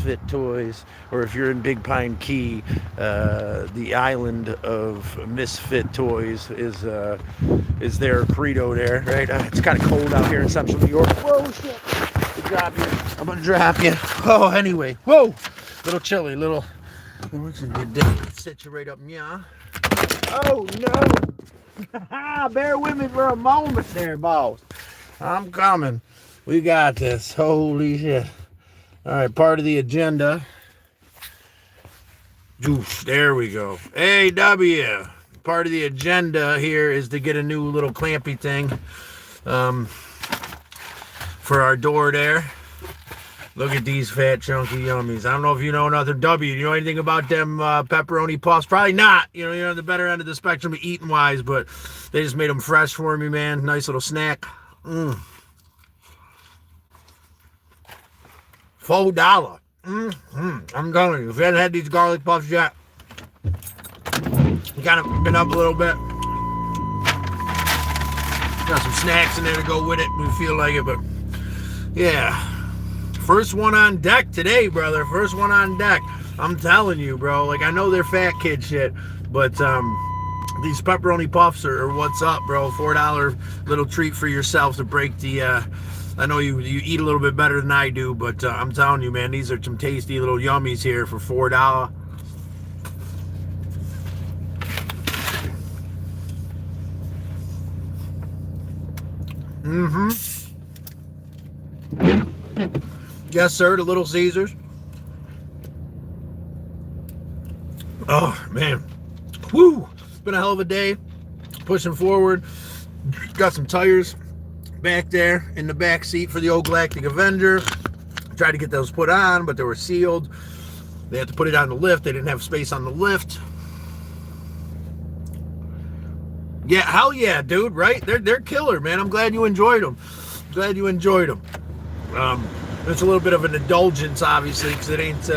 Misfit Toys, or if you're in Big Pine Key, the island of Misfit Toys is their credo there, right? It's kind of cold out here in Central New York. Whoa, shit! Drop you. I'm gonna drop you. Oh, anyway, whoa, little chilly, little. What's a good day? Set you right up, yeah. Oh no! Bear with me for a moment there, boss. I'm coming. We got this. Holy shit. All right, part of the agenda. Oof, there we go. AW. Part of the agenda here is to get a new little clampy thing for our door there. Look at these fat, chunky yummies. I don't know if you know another W. You know anything about them pepperoni puffs? Probably not. You're on the better end of the spectrum eating-wise, but they just made them fresh for me, man. Nice little snack. $4. I'm telling you, if you haven't had these garlic puffs yet, you kind of been up a little bit. Got some snacks in there to go with it when you feel like it, but yeah. First one on deck today, brother. First one on deck. I'm telling you, bro. Like, I know they're fat kid shit, but these pepperoni puffs are what's up, bro. $4 little treat for yourself to break the. I know you eat a little bit better than I do, but I'm telling you, man, these are some tasty little yummies here for $4. Yes, sir, the Little Caesars. Oh, man. Woo! It's been a hell of a day. Pushing forward. Got some tires back there in the back seat for the old Galactic Avenger. Tried to get those put on, but they were sealed. They had to put it on the lift. They didn't have space on the lift. Yeah, hell yeah, dude, right? They're killer, man. I'm glad you enjoyed them. Glad you enjoyed them. It's a little bit of an indulgence, obviously, because it ain't,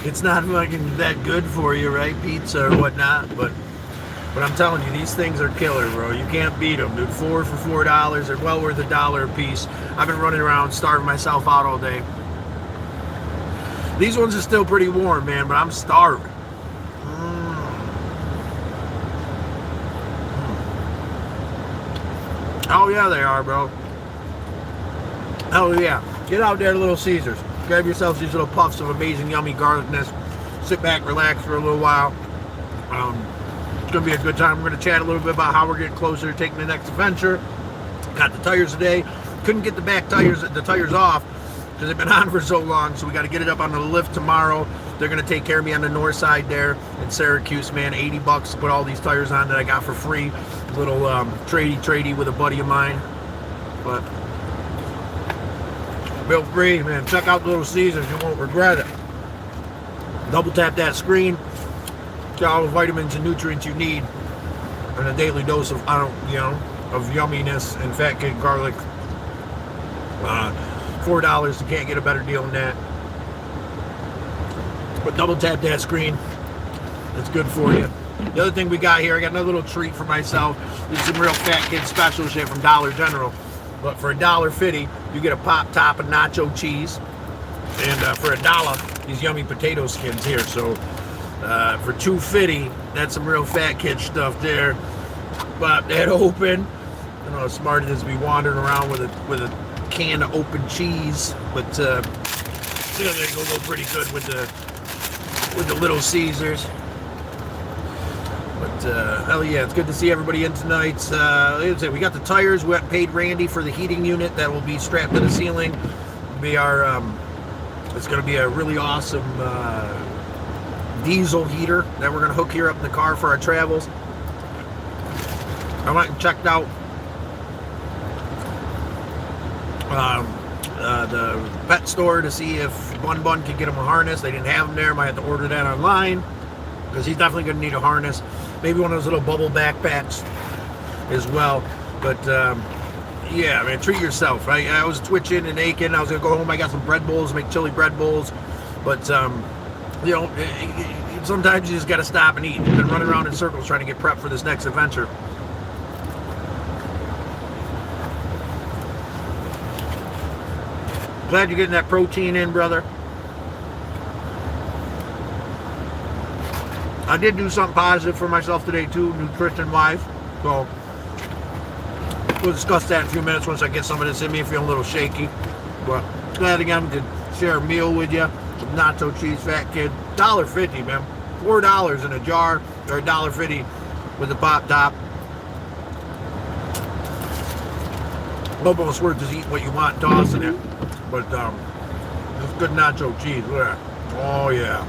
it's not fucking that good for you, right? Pizza or whatnot, but I'm telling you, these things are killer, bro. You can't beat them, dude. 4 for $4. They're well worth $1 a piece. I've been running around starving myself out all day. These ones are still pretty warm, man, but I'm starving. Oh, yeah, they are, bro. Hell yeah. Get out there to Little Caesars. Grab yourselves these little puffs of amazing, yummy garlicness. Sit back, relax for a little while. It's going to be a good time. We're going to chat a little bit about how we're getting closer to taking the next adventure. Got the tires today. Couldn't get the tires off because they've been on for so long, so we got to get it up on the lift tomorrow. They're going to take care of me on the north side there in Syracuse, man. $80 to put all these tires on that I got for free. A little tradey with a buddy of mine. But feel free, man. Check out Little Caesars. You won't regret it. Double tap that screen. Get all the vitamins and nutrients you need. And a daily dose of, of yumminess and fat kid garlic. $4. You can't get a better deal than that. But double tap that screen. It's good for you. The other thing we got here, I got another little treat for myself. This is some real fat kid special shit from Dollar General. But for $1.50, you get a pop top of nacho cheese. And for $1, these yummy potato skins here. So for $2.50, that's some real fat kid stuff there. Pop that open. I don't know how smart it is to be wandering around with a can of open cheese. But they go pretty good with the Little Caesars. But hell yeah, it's good to see everybody in tonight. We got the tires. We paid Randy for the heating unit that will be strapped to the ceiling. It's going to be a really awesome diesel heater that we're going to hook here up in the car for our travels. I went and checked out the pet store to see if Bun could get him a harness. They didn't have them there. Might have to order that online because he's definitely going to need a harness. Maybe one of those little bubble backpacks as well. But yeah, man, treat yourself, right? I was twitching and aching. I was going to go home. I got some bread bowls, make chili bread bowls. But, sometimes you just got to stop and eat. I've been running around in circles trying to get prepped for this next adventure. Glad you're getting that protein in, brother. I did do something positive for myself today too, nutrition-wise. So we'll discuss that in a few minutes once I get some of this in me. Feeling a little shaky, but glad again to share a meal with you. Some nacho cheese, Fat Kid, $1.50, man. $4 in a jar, or $1.50 with a pop top. Almost worth just eating what you want and tossing it. But it's good nacho cheese. Look at that. Oh yeah.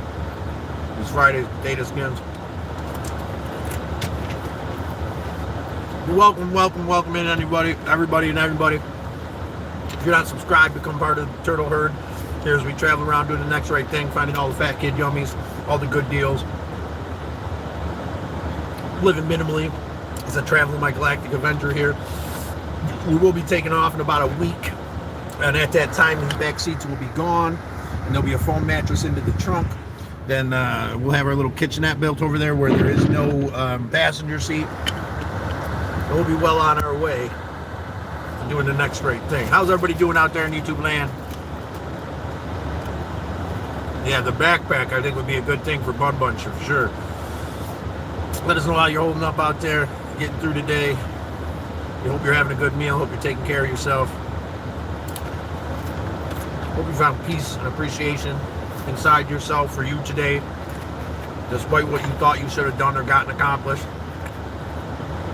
It's Friday's potato skins. Welcome in everybody. If you're not subscribed, become part of the Turtle Herd. Here as we travel around doing the next right thing, finding all the Fat Kid yummies, all the good deals. Living minimally as I travel my galactic adventure here. We will be taking off in about a week, and at that time the back seats will be gone, and there'll be a foam mattress into the trunk. Then we'll have our little kitchenette built over there where there is no passenger seat. And we'll be well on our way to doing the next great thing. How's everybody doing out there in YouTube land? Yeah, the backpack I think would be a good thing for Bun Bunch for sure. Let us know how you're holding up out there, getting through today. We hope you're having a good meal. Hope you're taking care of yourself. Hope you found peace and appreciation inside yourself for you today, despite what you thought you should have done or gotten accomplished.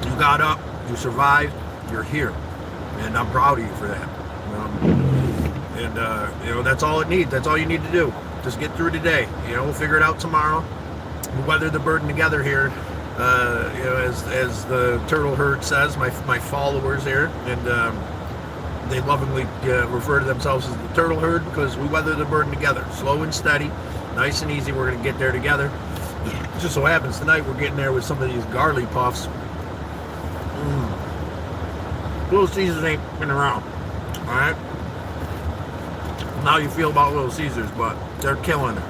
You got up, you survived, you're here, and I'm proud of you for that. That's all it needs. That's all you need to do. Just get through today. We'll figure it out tomorrow. We'll weather the burden together here. As the Turtle Herd says, my followers here, and they lovingly refer to themselves as the Turtle Herd because we weather the burden together, slow and steady, nice and easy. We're going to get there together. It just so happens tonight we're getting there with some of these garlic puffs. Little Caesars ain't been around, all right? How you feel about Little Caesars, but they're killing it.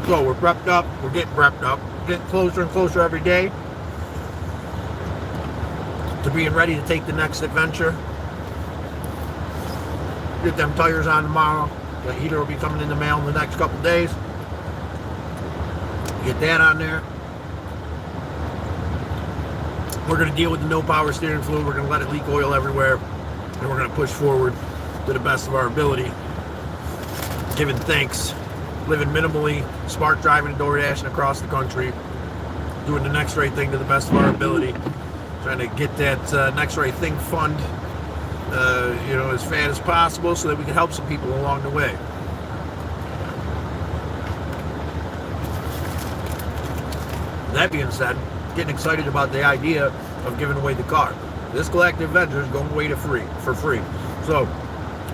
So we're prepped up, we're getting prepped up, getting closer and closer every day to being ready to take the next adventure. Get them tires on tomorrow. The heater will be coming in the mail in the next couple days. Get that on there. We're going to deal with the no power steering fluid. We're going to let it leak oil everywhere, and we're going to push forward to the best of our ability, giving thanks, living minimally, smart driving and door dashing across the country, doing the next right thing to the best of our ability, trying to get that next right thing fund as fat as possible so that we can help some people along the way. That being said, getting excited about the idea of giving away the car. This Galactic Adventure is going away for free. So,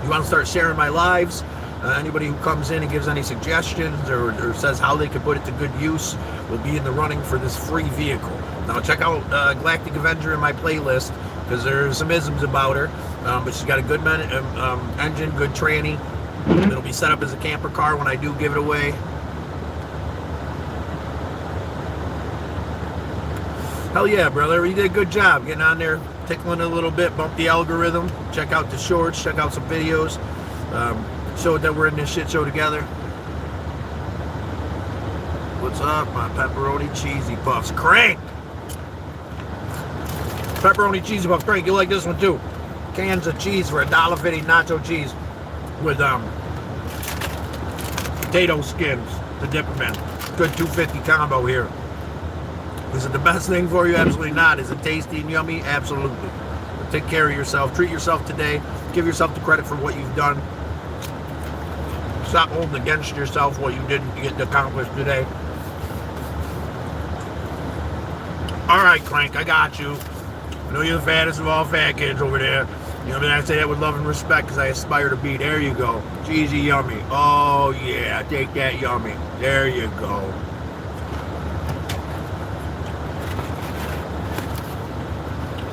you want to start sharing my lives? Anybody who comes in and gives any suggestions or says how they can put it to good use will be in the running for this free vehicle. Now, check out Galactic Avenger in my playlist because there's some isms about her, but she's got a good engine, good tranny. It'll be set up as a camper car when I do give it away. Hell yeah, brother. You did a good job getting on there, tickling it a little bit, bump the algorithm, check out the shorts, check out some videos, show that we're in this shit show together. What's up, my pepperoni cheesy puffs? Crank! Pepperoni cheesy puffs, crank. You like this one too. Cans of cheese for $1.50 nacho cheese with potato skins to dip them in. Good $2.50 combo here. Is it the best thing for you? Absolutely not. Is it tasty and yummy? Absolutely. But take care of yourself. Treat yourself today. Give yourself the credit for what you've done. Stop holding against yourself what you didn't get accomplished today. All right, Crank, I got you. I know you're the fattest of all fat kids over there. I say that with love and respect because I aspire to be. There you go. Cheesy yummy. Oh, yeah. Take that yummy. There you go.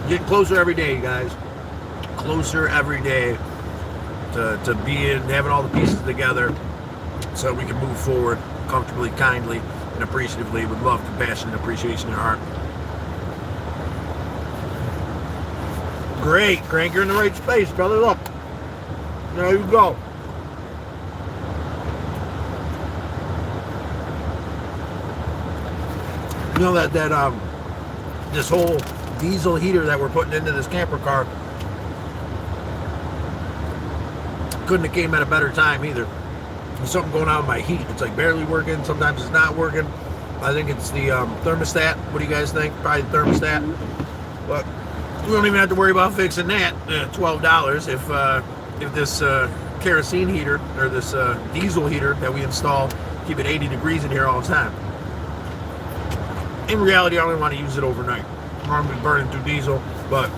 Getting closer every day, guys. Closer every day to being, having all the pieces together so we can move forward comfortably, kindly, and appreciatively with love, compassion, and appreciation in our heart. Great, Crank, you're in the right space, brother. Look. There you go. You know that this whole diesel heater that we're putting into this camper car couldn't have came at a better time either. There's something going on with my heat. It's like barely working. Sometimes it's not working. I think it's the thermostat. What do you guys think? Probably the thermostat. But we don't even have to worry about fixing that. $12 if this kerosene heater or this diesel heater that we install keep it 80 degrees in here all the time. In reality, I only want to use it overnight. I'm going to be burning through diesel, but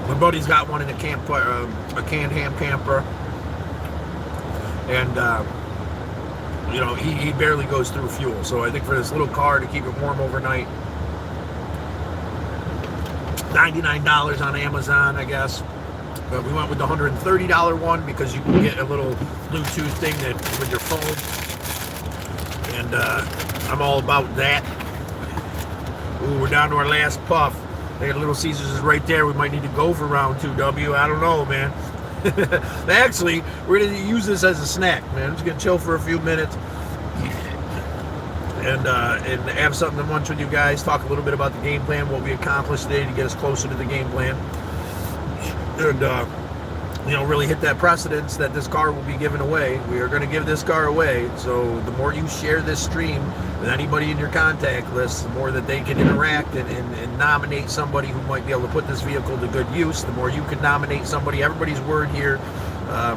my buddy's got one in a canned ham camper, and you know, he barely goes through fuel. So I think for this little car to keep it warm overnight, $99 on Amazon, I guess. But we went with the $130 one because you can get a little Bluetooth thing that with your phone, and I'm all about that. Ooh, we're down to our last puff. They got Little Caesars is right there. We might need to go for round 2, W. I don't know, man. Actually, we're going to use this as a snack, man. I'm just going to chill for a few minutes and have something to munch with you guys, talk a little bit about the game plan, what we accomplished today to get us closer to the game plan, and you know, really hit that precedence that this car will be given away. We are going to give this car away, so the more you share this stream with anybody in your contact list, the more that they can interact and nominate somebody who might be able to put this vehicle to good use. The more you can nominate somebody, everybody's word here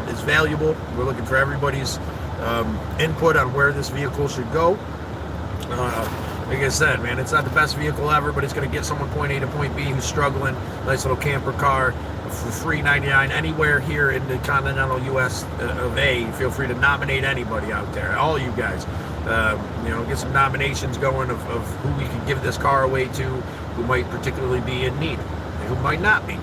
is valuable. We're looking for everybody's input on where this vehicle should go. Like I said, man, it's not the best vehicle ever, but it's going to get someone point A to point B who's struggling. Nice little camper car for free $99 anywhere here in the continental U.S. of A. Feel free to nominate anybody out there, all you guys. You know, get some nominations going of who we can give this car away to, who might particularly be in need, and who might not be.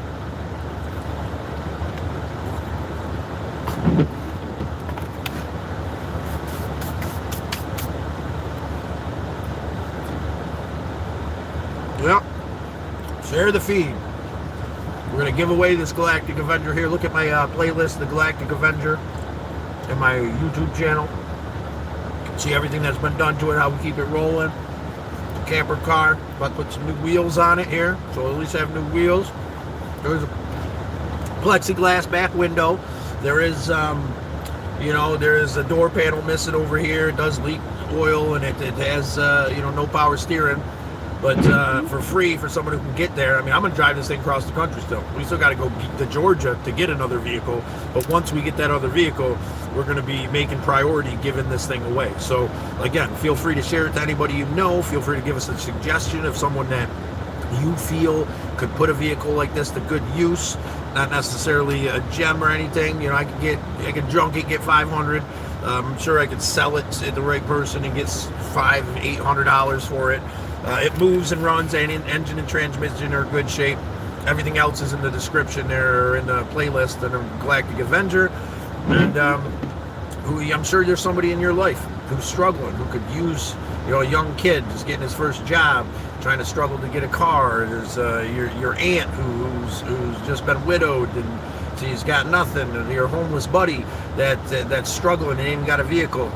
Well, share the feed. We're going to give away this Galactic Avenger here. Look at my playlist, the Galactic Avenger, and my YouTube channel. See everything that's been done to it, how we keep it rolling. Camper car, about to put some new wheels on it here, so at least have new wheels. There's a plexiglass back window. There is, you know, there is a door panel missing over here. It does leak oil, and it has, you know, no power steering. But for free, for someone who can get there, I mean, I'm going to drive this thing across the country still. We still got to go to Georgia to get another vehicle. But once we get that other vehicle, we're going to be making priority giving this thing away. So, again, feel free to share it to anybody you know. Feel free to give us a suggestion of someone that you feel could put a vehicle like this to good use. Not necessarily a gem or anything. You know, I could junk it, get $500. I'm sure I could sell it to the right person and get $500-800 for it. It moves and runs, and engine and transmission are in good shape. Everything else is in the description there, or in the playlist, and a Galactic Avenger. And I'm sure there's somebody in your life who's struggling, who could use, you know, a young kid just getting his first job, trying to struggle to get a car. There's your aunt who's just been widowed and she's got nothing, and your homeless buddy that's struggling and ain't got a vehicle.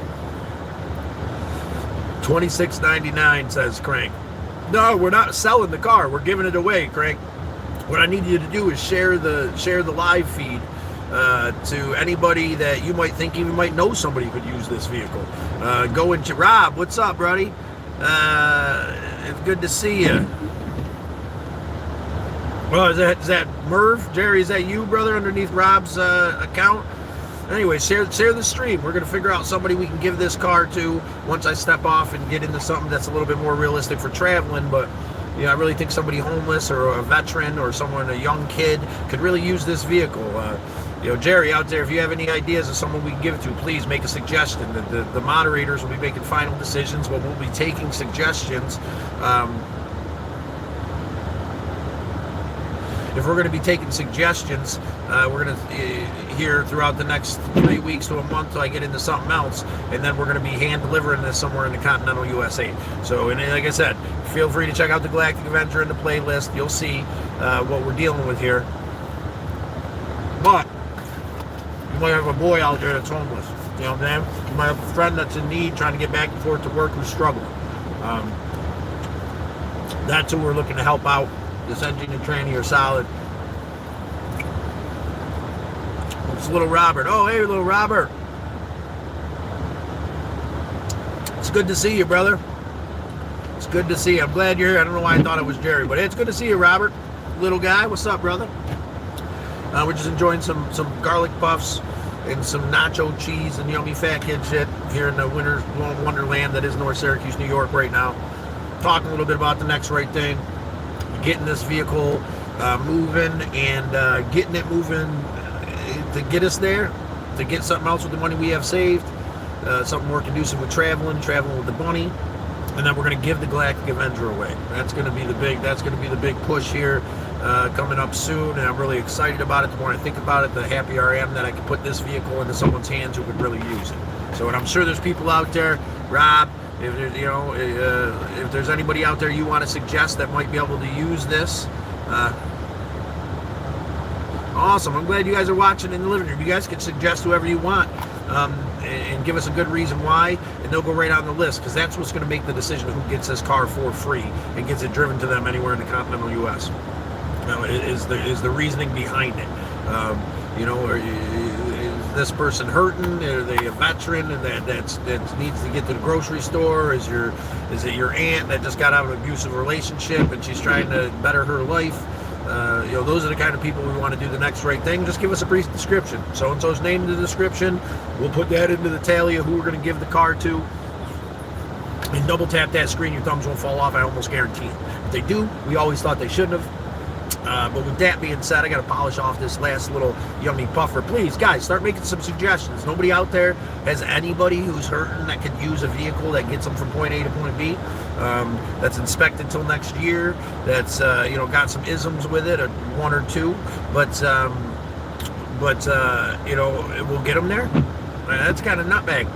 $26.99 says Crank. No, we're not selling the car. We're giving it away, Crank. What I need you to do is share the live feed to anybody that you might think even might know somebody who could use this vehicle. Go into Rob. What's up, buddy? It's good to see you. Well, is that Merv? Jerry, is that you, brother, underneath Rob's account? Anyway, share the stream. We're going to figure out somebody we can give this car to once I step off and get into something that's a little bit more realistic for traveling. But, you know, I really think somebody homeless or a veteran or someone, a young kid, could really use this vehicle. You know, Jerry, out there, if you have any ideas of someone we can give it to, please make a suggestion. The moderators will be making final decisions, but we'll be taking suggestions. If we're going to be taking suggestions, we're going to here throughout the next 3 weeks to a month till I get into something else, and then we're going to be hand delivering this somewhere in the continental USA. So, and like I said, feel free to check out the Galactic Avenger in the playlist. You'll see what we're dealing with here. But you might have a boy out there that's homeless. You know what I'm saying? You might have a friend that's in need, trying to get back and forth to work, who's struggling. Um, that's who we're looking to help out. This engine and tranny are solid. It's little Robert. Oh, hey, little Robert. It's good to see you, brother. It's good to see you. I'm glad you're here. I don't know why I thought it was Jerry, but it's good to see you, Robert. Little guy, what's up, brother? We're just enjoying some garlic puffs and some nacho cheese and yummy fat kid shit here in the winter wonderland that is North Syracuse, New York right now. Talking a little bit about the next right thing, getting this vehicle moving and getting it moving to get us there, to get something else with the money we have saved, something more conducive with traveling with the bunny, and then we're going to give the Galactic Avenger away. That's going to be the big push here coming up soon, and I'm really excited about it. The more I think about it, the happier I am that I can put this vehicle into someone's hands who could really use it. So, and I'm sure there's people out there, Rob, if there's, if there's anybody out there you want to suggest that might be able to use this, awesome. I'm glad you guys are watching in the living room. You guys can suggest whoever you want and give us a good reason why, and they'll go right on the list, because that's what's going to make the decision of who gets this car for free and gets it driven to them anywhere in the continental U.S. Is the reasoning behind it. Is this person hurting? Are they a veteran and that needs to get to the grocery store? Is it your aunt that just got out of an abusive relationship and she's trying to better her life? Those are the kind of people we want to do the next right thing. Just give us a brief description. So-and-so's name in the description. We'll put that into the tally of who we're going to give the car to. And double tap that screen. Your thumbs won't fall off. I almost guarantee it. If they do, we always thought they shouldn't have. But with that being said, I got to polish off this last little yummy puffer. Please, guys, start making some suggestions. Nobody out there has anybody who's hurting that could use a vehicle that gets them from point A to point B, that's inspected till next year, that's got some isms with it, one or two, but we'll get them there. That's kind of nutbag.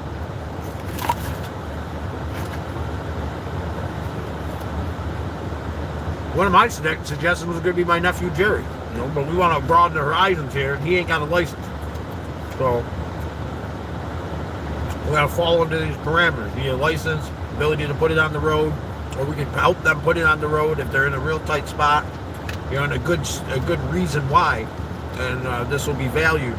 One of my suggestions was going to be my nephew Jerry, but we want to broaden the horizons here, and he ain't got a license. So we got to fall into these parameters. Be a license, ability to put it on the road, or we can help them put it on the road if they're in a real tight spot, and a good reason why, and this will be valued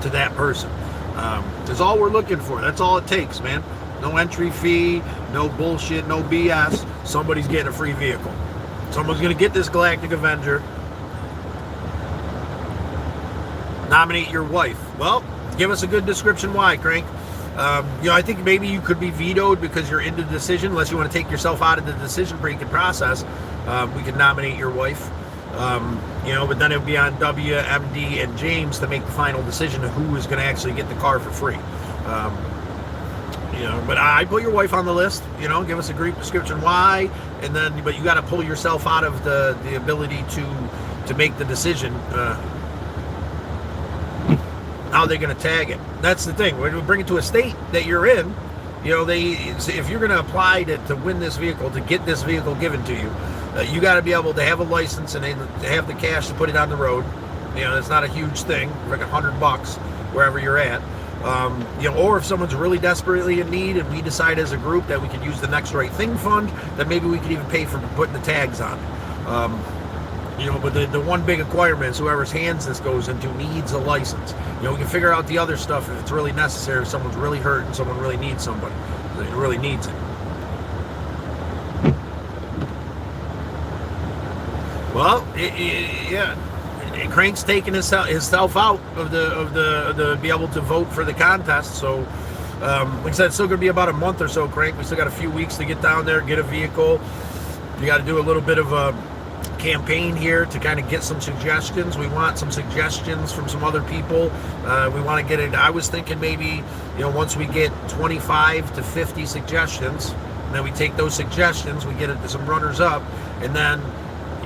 to that person. That's all we're looking for. That's all it takes, man. No entry fee, no bullshit, no BS. Somebody's getting a free vehicle. Someone's going to get this Galactic Avenger. Nominate your wife. Well, give us a good description why, Crank. I think maybe you could be vetoed because you're in the decision, unless you want to take yourself out of the decision-making process. We could nominate your wife. But then it would be on WMD and James to make the final decision of who is going to actually get the car for free. But I put your wife on the list, give us a brief description why, but you got to pull yourself out of the ability to make the decision, how they're going to tag it. That's the thing. When we bring it to a state that you're in, if you're going to apply to win this vehicle, to get this vehicle given to you, you got to be able to have a license and to have the cash to put it on the road. It's not a huge thing, like $100 wherever you're at. Or if someone's really desperately in need and we decide as a group that we could use the Next Right Thing fund, then maybe we could even pay for putting the tags on it. But the one big requirement is whoever's hands this goes into needs a license. We can figure out the other stuff if it's really necessary, if someone's really hurt and someone really needs somebody. It really needs it. Well, yeah. Crank's taking himself out of the be able to vote for the contest. So, like I said, it's still going to be about a month or so, Crank. We still got a few weeks to get down there, get a vehicle. You got to do a little bit of a campaign here to kind of get some suggestions. We want some suggestions from some other people. We want to get it. I was thinking maybe, once we get 25 to 50 suggestions, and then we take those suggestions, we get it to some runners up, and then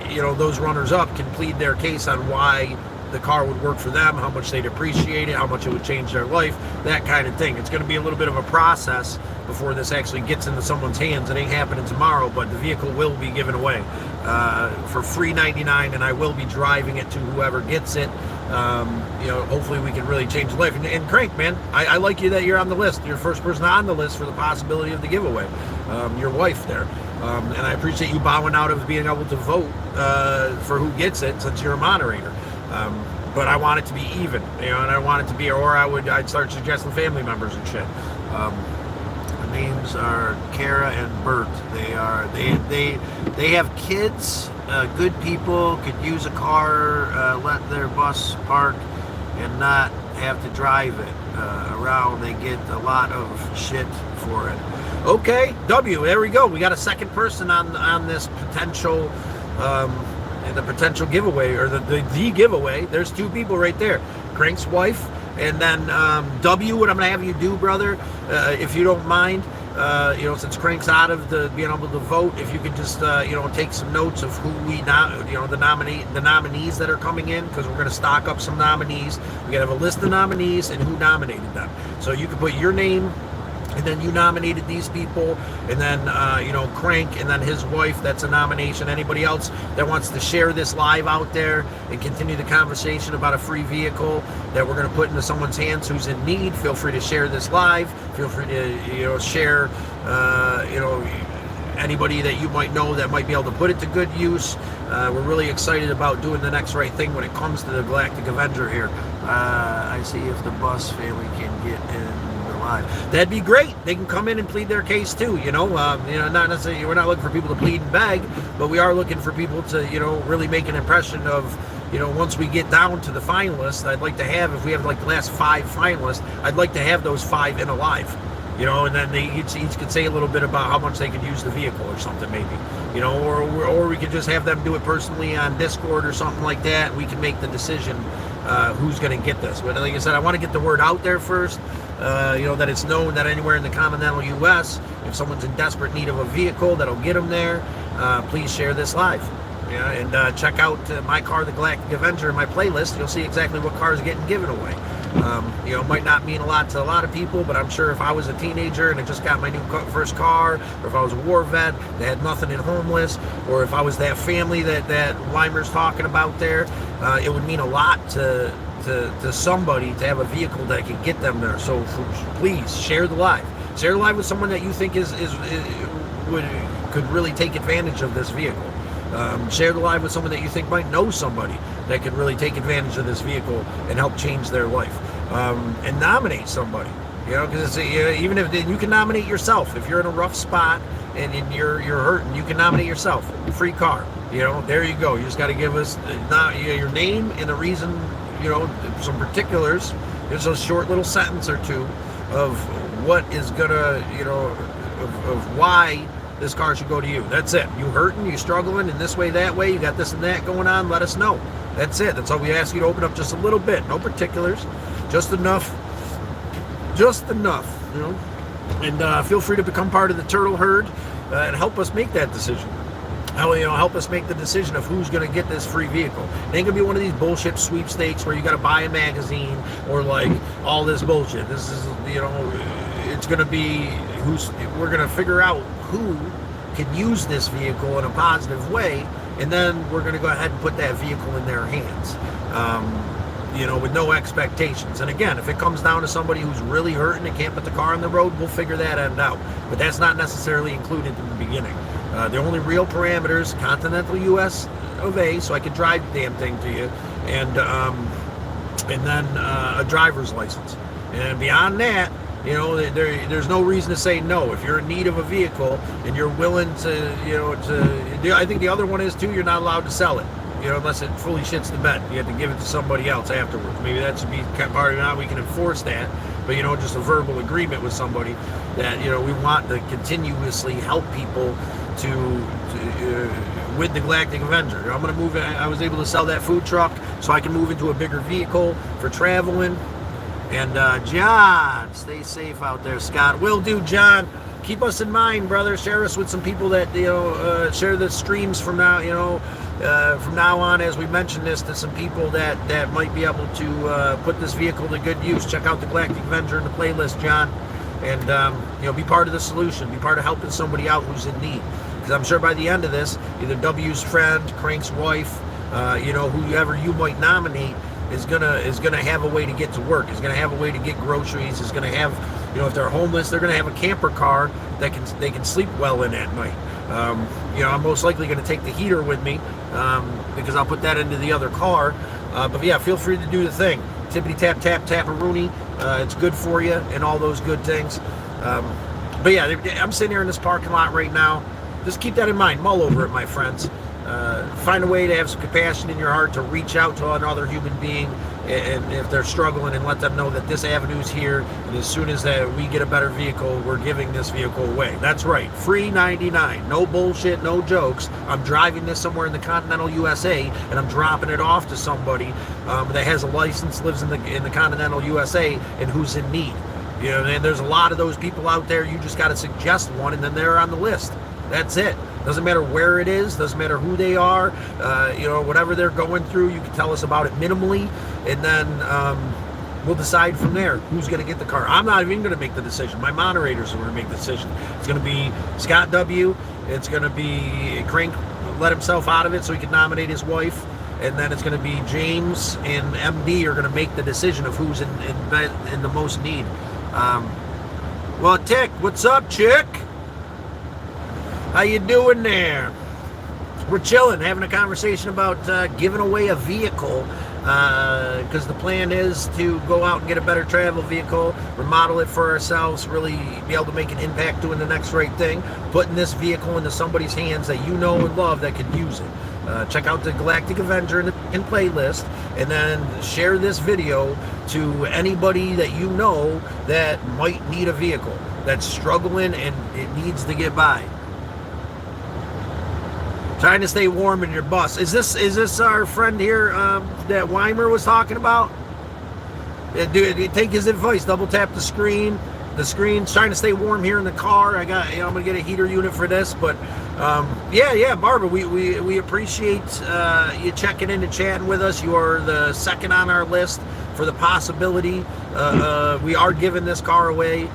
those runners up can plead their case on why the car would work for them, how much they'd appreciate it, how much it would change their life, that kind of thing. It's going to be a little bit of a process before this actually gets into someone's hands. It ain't happening tomorrow, but the vehicle will be given away for free $99, and I will be driving it to whoever gets it. Hopefully we can really change life. And Crank, man, I like you that you're on the list. You're the first person on the list for the possibility of the giveaway. Your wife there. And I appreciate you bowing out of being able to vote for who gets it, since you're a moderator. But I want it to be even, and I want it to be, or I'd start suggesting family members and shit. The names are Kara and Bert. They have kids. Good people could use a car, let their bus park, and not have to drive it around. They get a lot of shit for it. Okay, W. There we go. We got a second person on this potential. The potential giveaway, or the giveaway. There's two people right there, Crank's wife, and then W. What I'm gonna have you do, brother, if you don't mind, since Crank's out of being able to vote, if you could just take some notes of who the nominees that are coming in, because we're gonna stock up some nominees. We gotta have a list of nominees and who nominated them. So you can put your name, and then you nominated these people, and then Crank, and then his wife. That's a nomination. Anybody else that wants to share this live out there and continue the conversation about a free vehicle that we're going to put into someone's hands who's in need, feel free to share this live. Feel free to share anybody that you might know that might be able to put it to good use. We're really excited about doing the next right thing when it comes to the Galactic Avenger here. I see if the bus family can get in. That'd be great. They can come in and plead their case too. Not necessarily, we're not looking for people to plead and beg, but we are looking for people to, really make an impression of, once we get down to the finalists. I'd like to have, if we have like the last 5 finalists, I'd like to have those 5 in alive. And then they each could say a little bit about how much they could use the vehicle or something, maybe. Or we could just have them do it personally on Discord or something like that. We can make the decision who's going to get this. But like I said, I want to get the word out there first. That it's known that anywhere in the continental U.S., if someone's in desperate need of a vehicle that'll get them there, please share this live. And check out My Car, the Galactic Avenger, in my playlist. You'll see exactly what cars are getting given away. It might not mean a lot to a lot of people, but I'm sure if I was a teenager and I just got my first car, or if I was a war vet that had nothing and homeless, or if I was that family that Weimer's talking about there, it would mean a lot to somebody to have a vehicle that can get them there. So please share the live. Share the live with someone that you think could really take advantage of this vehicle. Share the live with someone that you think might know somebody that could really take advantage of this vehicle and help change their life. And nominate somebody. Because even if you can nominate yourself, if you're in a rough spot and you're hurting, you can nominate yourself. Free car. There you go. You just got to give us your name and the reason. Some particulars. There's a short little sentence or two of what is gonna, of why this car should go to you. That's it. You hurting, you struggling in this way, that way, you got this and that going on, let us know. That's it. That's all we ask you to open up just a little bit. No particulars. Just enough. And feel free to become part of the turtle herd and help us make that decision. Help us make the decision of who's going to get this free vehicle. It ain't going to be one of these bullshit sweepstakes where you got to buy a magazine or like all this bullshit. This is, it's going to be we're going to figure out who can use this vehicle in a positive way, and then we're going to go ahead and put that vehicle in their hands, with no expectations. And again, if it comes down to somebody who's really hurting and can't put the car on the road, we'll figure that end out. But that's not necessarily included in the beginning. The only real parameters, continental U.S. of A, so I could drive the damn thing to you, and then a driver's license. And beyond that, there's no reason to say no. If you're in need of a vehicle and you're willing to, I think the other one is too, you're not allowed to sell it. Unless it fully shits the bed. You have to give it to somebody else afterwards. Maybe that should be part of it. Now we can enforce that. But, just a verbal agreement with somebody that, we want to continuously help people with the Galactic Avenger. I'm going to move. I was able to sell that food truck so I can move into a bigger vehicle for traveling. And John, stay safe out there, Scott. Will do, John. Keep us in mind, brother. Share us with some people that, share the streams from now, from now on, as we mention this to some people that might be able to put this vehicle to good use, check out the Galactic Avenger in the playlist, John, and be part of the solution, be part of helping somebody out who's in need. Because I'm sure by the end of this, either W's friend, Crank's wife, whoever you might nominate is gonna have a way to get to work, is gonna have a way to get groceries, is gonna have, if they're homeless, they're gonna have a camper car that they can sleep well in at night. I'm most likely going to take the heater with me because I'll put that into the other car. But yeah, feel free to do the thing. Tippity tap tap Pepperoni. It's good for you and all those good things. But yeah, I'm sitting here in this parking lot right now. Just keep that in mind. Mull over it, my friends. Find a way to have some compassion in your heart to reach out to another human being, and if they're struggling, and let them know that this avenue's here, and as soon as we get a better vehicle, we're giving this vehicle away. That's right, free 99, no bullshit, no jokes. I'm driving this somewhere in the continental USA, and I'm dropping it off to somebody that has a license, lives in the continental USA, and who's in need. And there's a lot of those people out there. You just got to suggest one, and then they're on the list. That's it. Doesn't matter where it is, doesn't matter who they are, whatever they're going through, you can tell us about it minimally, and then we'll decide from there who's going to get the car. I'm not even going to make the decision. My moderators are going to make the decision. It's going to be Scott W. It's going to be Crank let himself out of it so he can nominate his wife, and then it's going to be James and MD are going to make the decision of who's in the most need. Well, Tick, what's up, chick? How you doing there? We're chilling, having a conversation about giving away a vehicle, because the plan is to go out and get a better travel vehicle, remodel it for ourselves, really be able to make an impact doing the next right thing, putting this vehicle into somebody's hands that you know and love that could use it. Check out the Galactic Avenger in playlist, and then share this video to anybody that you know that might need a vehicle, that's struggling and it needs to get by. Trying to stay warm in your bus. Is this our friend here that Weimer was talking about? Take his advice. Double tap the screen. The screen's trying to stay warm here in the car. I'm gonna get a heater unit for this. But yeah, Barbara, we appreciate you checking in and chatting with us. You are the second on our list for the possibility. We are giving this car away.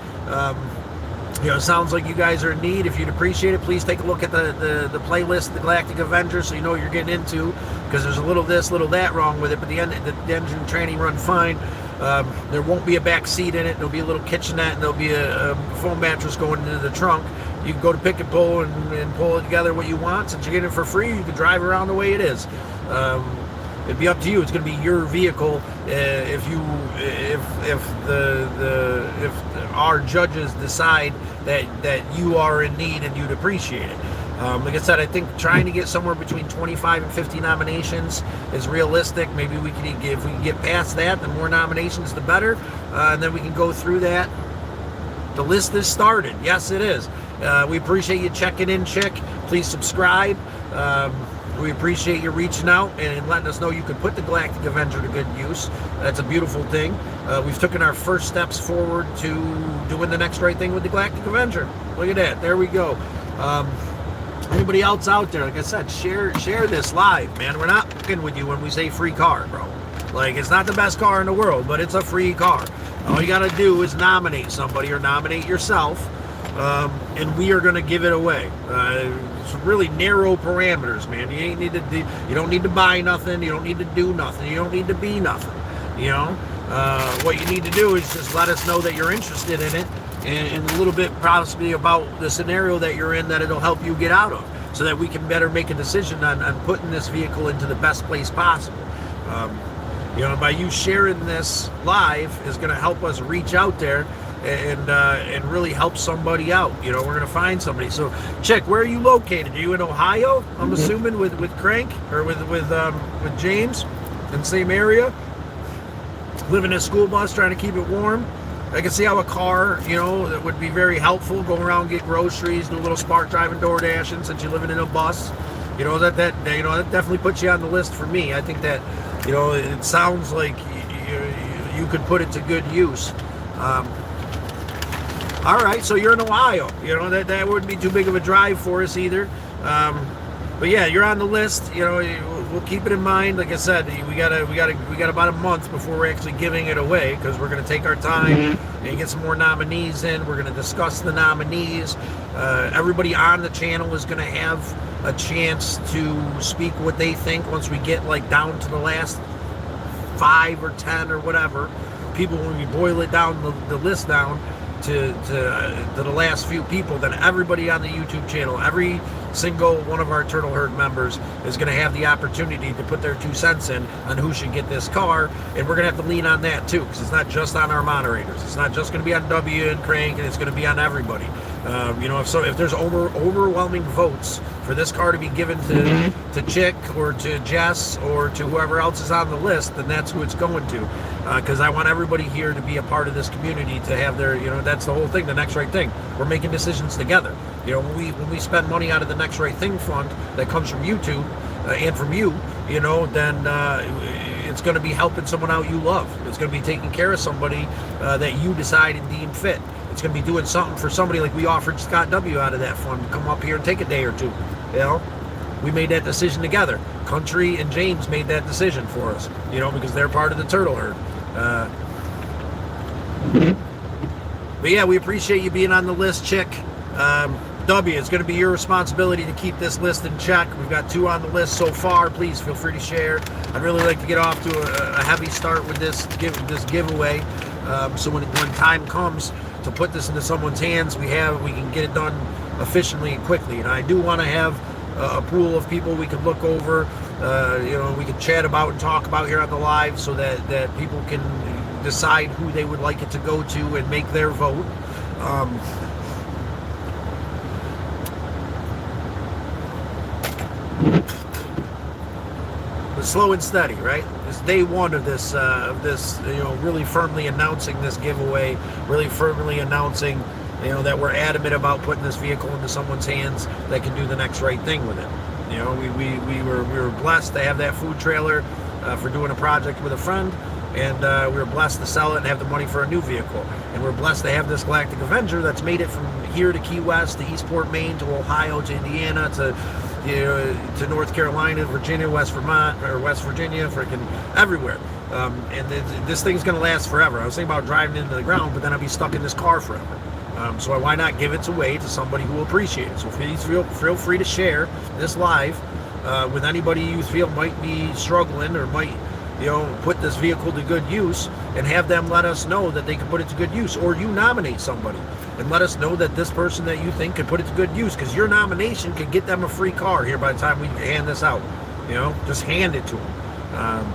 It sounds like you guys are in need. If you'd appreciate it, please take a look at the playlist, the Galactic Avenger, so you know what you're getting into, because there's a little this, little that wrong with it, but the engine training run fine. There won't be a back seat in it. There'll be a little kitchenette, and there'll be a foam mattress going into the trunk. You can go to pick and pull and pull it together what you want. Since you're getting it for free, you can drive around the way it is. It'd be up to you. It's going to be your vehicle. If our judges decide that you are in need and you'd appreciate it. Like I said, I think trying to get somewhere between 25 and 50 nominations is realistic. Maybe if we can get past that, the more nominations, the better. And then we can go through that. The list is started. Yes, it is. We appreciate you checking in, chick. Please subscribe. We appreciate you reaching out and letting us know you could put the Galactic Avenger to good use. That's a beautiful thing. We've taken our first steps forward to doing the next right thing with the Galactic Avenger. Look at that. There we go. Anybody else out there, like I said, share this live, man. We're not fucking with you when we say free car, bro. Like, it's not the best car in the world, but it's a free car. All you got to do is nominate somebody or nominate yourself, and we are going to give it away. It's really narrow parameters, man. You don't need to buy nothing. You don't need to do nothing. You don't need to be nothing. What you need to do is just let us know that you're interested in it, and a little bit possibly about the scenario that you're in that it'll help you get out of, so that we can better make a decision on putting this vehicle into the best place possible. By you sharing this live is going to help us reach out there and really help somebody out. We're going to find somebody. So, Chick, where are you located? Are you in Ohio? I'm assuming with Crank or with James in the same area. Live in a school bus, trying to keep it warm. I can see how a car, that would be very helpful. Go around, get groceries, do a little spark driving, door dashing. Since you're living in a bus, that definitely puts you on the list for me. I think that, it sounds like you could put it to good use. All right, so you're in Ohio. That wouldn't be too big of a drive for us either. But yeah, you're on the list. We'll keep it in mind. Like I said, we got about a month before we're actually giving it away, because we're gonna take our time and get some more nominees in. We're gonna discuss the nominees. Everybody on the channel is gonna have a chance to speak what they think once we get like down to the last 5 or 10 or whatever people. When we boil it down, the list down to the last few people, then everybody on the YouTube channel, every single one of our Turtle Herd members is going to have the opportunity to put their 2 cents in on who should get this car. And we're going to have to lean on that too, because it's not just on our moderators. It's not just going to be on W and Crank, and it's going to be on everybody. If there's overwhelming votes for this car to be given to Chick or to Jess or to whoever else is on the list, then that's who it's going to. Because I want everybody here to be a part of this community, to have their, that's the whole thing, the Next Right Thing. We're making decisions together. When we spend money out of the Next Right Thing fund that comes from YouTube and from you, then it's going to be helping someone out you love. It's going to be taking care of somebody that you decide and deem fit. It's going to be doing something for somebody, like we offered Scott W. out of that fund to come up here and take a day or two. We made that decision together. Country and James made that decision for us, because they're part of the Turtle Herd. But yeah, we appreciate you being on the list, Chick. W, it's going to be your responsibility to keep this list in check. We've got 2 on the list so far. Please feel free to share. I'd really like to get off to a heavy start with this giveaway. So when time comes to put this into someone's hands, we can get it done efficiently and quickly. And I do want to have a pool of people we can look over, we can chat about and talk about here on the live, so that people can decide who they would like it to go to and make their vote. But slow and steady, right? It's day 1 of this, really firmly announcing this giveaway, really firmly announcing, that we're adamant about putting this vehicle into someone's hands that can do the next right thing with it. We were blessed to have that food trailer for doing a project with a friend, and we were blessed to sell it and have the money for a new vehicle. And we're blessed to have this Galactic Avenger that's made it from here to Key West, to Eastport, Maine, to Ohio, to Indiana, to North Carolina, Virginia, West Virginia, freaking everywhere. And this thing's going to last forever. I was thinking about driving into the ground, but then I'd be stuck in this car forever. So why not give it away to somebody who will appreciate it? So please feel free to share this live with anybody you feel might be struggling or might put this vehicle to good use, and have them let us know that they can put it to good use. Or you nominate somebody and let us know that this person that you think could put it to good use, because your nomination could get them a free car here by the time we hand this out. Just hand it to them.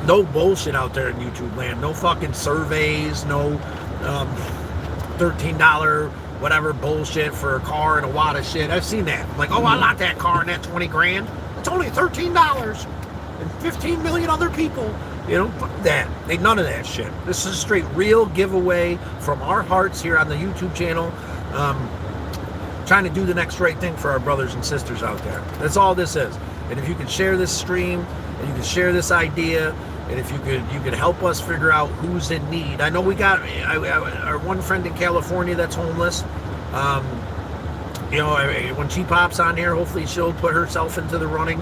No bullshit out there in YouTube land. No fucking surveys. No $13 whatever bullshit for a car and a wad of shit. I've seen that. Like, I like that car and that 20 grand. It's only $13 and 15 million other people. Fuck that. Ain't none of that shit. This is a straight real giveaway from our hearts here on the YouTube channel. Trying to do the next right thing for our brothers and sisters out there. That's all this is. And if you could share this stream, and you could share this idea, and if you could help us figure out who's in need. I know we got our one friend in California that's homeless. When she pops on here, hopefully she'll put herself into the running.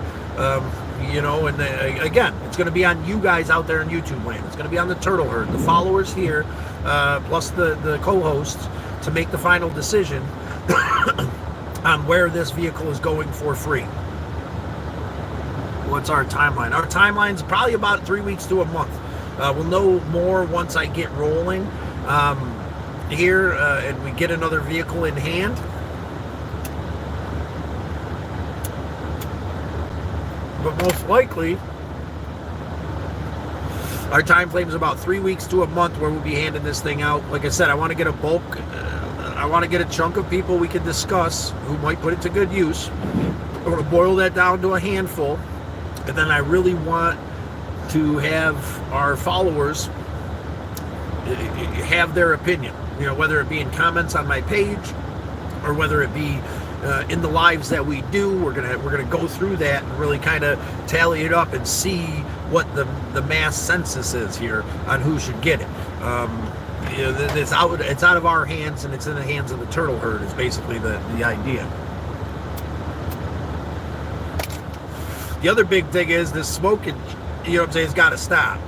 Again, it's going to be on you guys out there in YouTube land. It's going to be on the Turtle Herd, the followers here, plus the co-hosts, to make the final decision on where this vehicle is going for free. What's our timeline? Our timeline's probably about 3 weeks to a month. We'll know more once I get rolling here and we get another vehicle in hand. But most likely, our time frame is about 3 weeks to a month where we'll be handing this thing out. Like I said, I want to get a bulk. I want to get a chunk of people we can discuss who might put it to good use. We're going to boil that down to a handful. And then I really want to have our followers have their opinion. Whether it be in comments on my page or whether it be in the lives that we do. We're gonna go through that and really kind of tally it up and see what the mass census is here on who should get it. It's out of our hands and it's in the hands of the Turtle Herd is basically the idea. The other big thing is this smoking, you know what I'm saying, it's got to stop.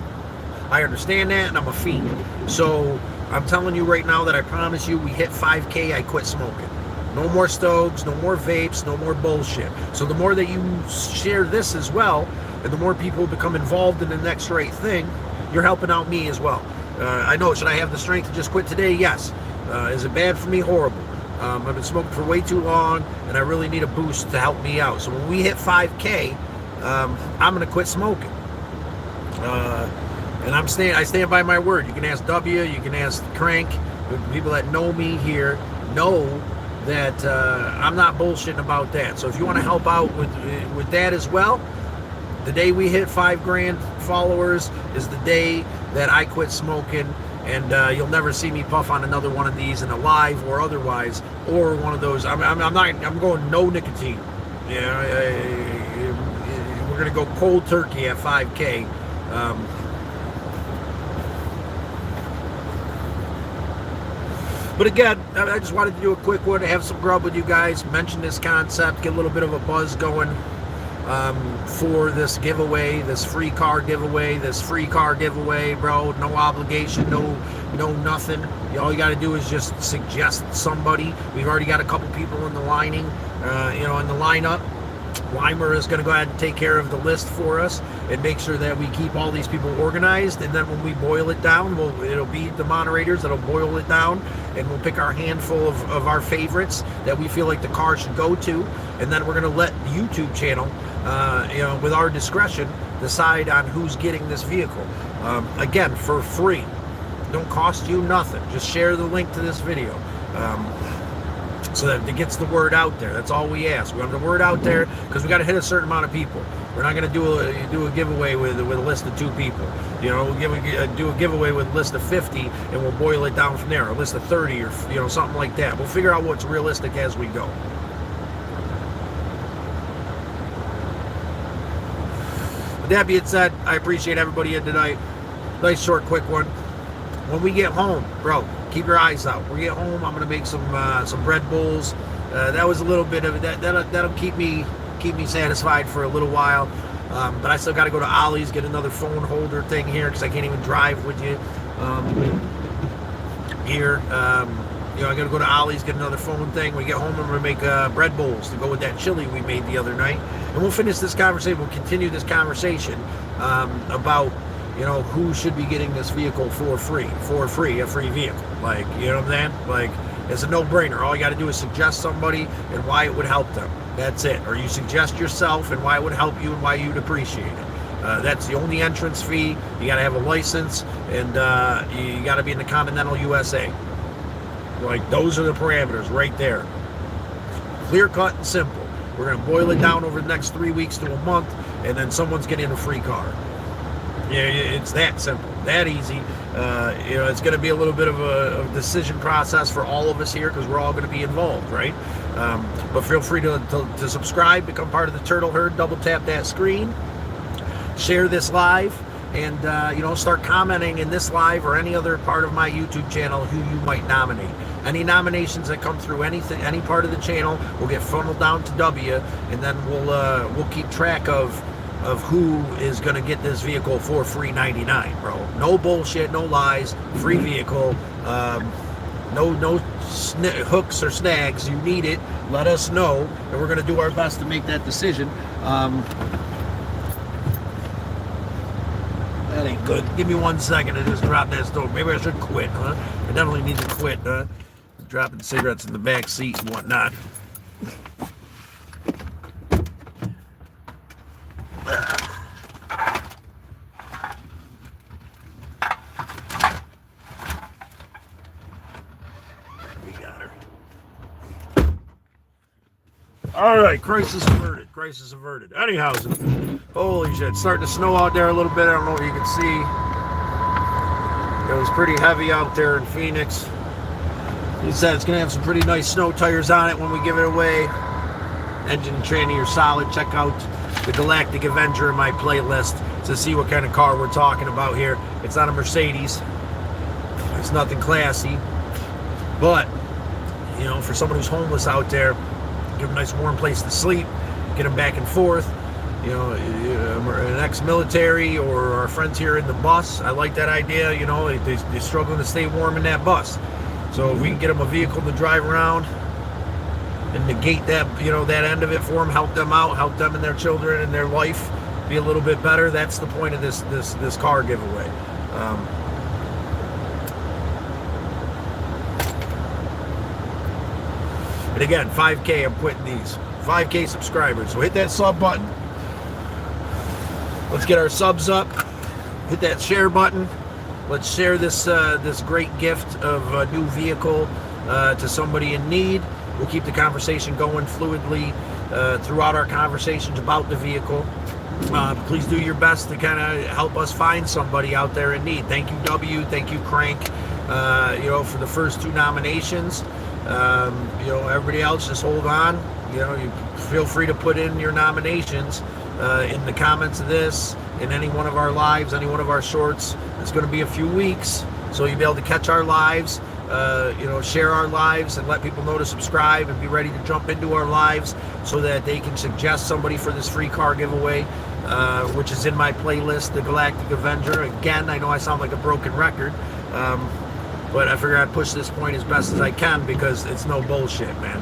I understand that, and I'm a fiend. So I'm telling you right now that I promise you, we hit 5K, I quit smoking. No more stoves, no more vapes, no more bullshit. So the more that you share this as well, and the more people become involved in the next right thing, you're helping out me as well. I know, should I have the strength to just quit today? Yes. Is it bad for me? Horrible. I've been smoking for way too long, and I really need a boost to help me out. So when we hit 5K, I'm going to quit smoking. And I stand by my word. You can ask W, you can ask Crank. People that know me here know that I'm not bullshitting about that. So if you want to help out with that as well, the day we hit 5 grand followers is the day that I quit smoking, and you'll never see me puff on another one of these in a live or otherwise, or one of those. I'm going no nicotine. Yeah, we're gonna go cold turkey at 5K. But again, I just wanted to do a quick one, to have some grub with you guys, mention this concept, get a little bit of a buzz going for this giveaway, this free car giveaway, bro. No obligation, no nothing. All you got to do is just suggest somebody. We've already got a couple people in the lining, in the lineup. Weimer is going to go ahead and take care of the list for us and make sure that we keep all these people organized, and then when we boil it down, it'll be the moderators that'll boil it down, and we'll pick our handful of our favorites that we feel like the car should go to, and then we're going to let the YouTube channel, with our discretion, decide on who's getting this vehicle. Again, for free. Don't cost you nothing. Just share the link to this video. So that it gets the word out there. That's all we ask. We want the word out there because we got to hit a certain amount of people. We're not going to do a giveaway with a list of 2 people. We'll do a giveaway with a list of 50, and we'll boil it down from there. A list of 30, or something like that. We'll figure out what's realistic as we go. With that being said, I appreciate everybody in tonight. Nice, short, quick one. When we get home, bro, keep your eyes out. When we get home, I'm gonna make some bread bowls. That was a little bit of that. That'll keep me satisfied for a little while. But I still got to go to Ollie's, get another phone holder thing here because I can't even drive with you here. I got to go to Ollie's, get another phone thing. When we get home, I'm gonna make bread bowls to go with that chili we made the other night, and we'll finish this conversation. We'll continue this conversation about, who should be getting this vehicle for free, a free vehicle. Like, you know what I'm saying? Like, it's a no-brainer. All you got to do is suggest somebody and why it would help them. That's it. Or you suggest yourself and why it would help you and why you'd appreciate it. That's the only entrance fee. You got to have a license, and you got to be in the Continental USA. Like, those are the parameters right there. Clear cut and simple. We're going to boil it down over the next 3 weeks to a month, and then someone's getting a free car. Yeah, it's that simple, that easy. It's going to be a little bit of a decision process for all of us here because we're all going to be involved, right? But feel free to subscribe, become part of the Turtle Herd. Double tap that screen, share this live, and start commenting in this live or any other part of my YouTube channel who you might nominate. Any nominations that come through any part of the channel will get funneled down to W, and then we'll keep track of who is going to get this vehicle for free 99, bro. No bullshit, no lies, free vehicle. No hooks or snags. You need it, let us know, and we're going to do our best to make that decision. That ain't good. Give me 1 second to just drop that stove. Maybe I should quit, huh? I definitely need to quit, huh? Dropping cigarettes in the back seat and whatnot. All right, crisis averted. Anyhow, holy shit, it's starting to snow out there a little bit. I don't know what you can see. It was pretty heavy out there in Phoenix. He said it's going to have some pretty nice snow tires on it when we give it away. Engine and tranny are solid. Check out the Galactic Avenger in my playlist to see what kind of car we're talking about here. It's not a Mercedes. It's nothing classy. But, for someone who's homeless out there, give them a nice warm place to sleep, get them back and forth. an ex-military or our friends here in the bus. I like that idea. They're struggling to stay warm in that bus. So if we can get them a vehicle to drive around and negate that, that end of it for them, help them out, help them and their children and their life be a little bit better. That's the point of this car giveaway. And again, 5K, I'm quitting these. 5K subscribers. So hit that sub button. Let's get our subs up. Hit that share button. Let's share this great gift of a new vehicle to somebody in need. We'll keep the conversation going fluidly throughout our conversations about the vehicle. Please do your best to kind of help us find somebody out there in need. Thank you, W. Thank you, Crank. For the first 2 nominations. Everybody else, just hold on. You feel free to put in your nominations in the comments of this, in any one of our lives, any one of our shorts. It's going to be a few weeks, so you'll be able to catch our lives, share our lives, and let people know to subscribe and be ready to jump into our lives so that they can suggest somebody for this free car giveaway, which is in my playlist, The Galactic Avenger. Again, I know I sound like a broken record, but I figure I'd push this point as best as I can because it's no bullshit, man.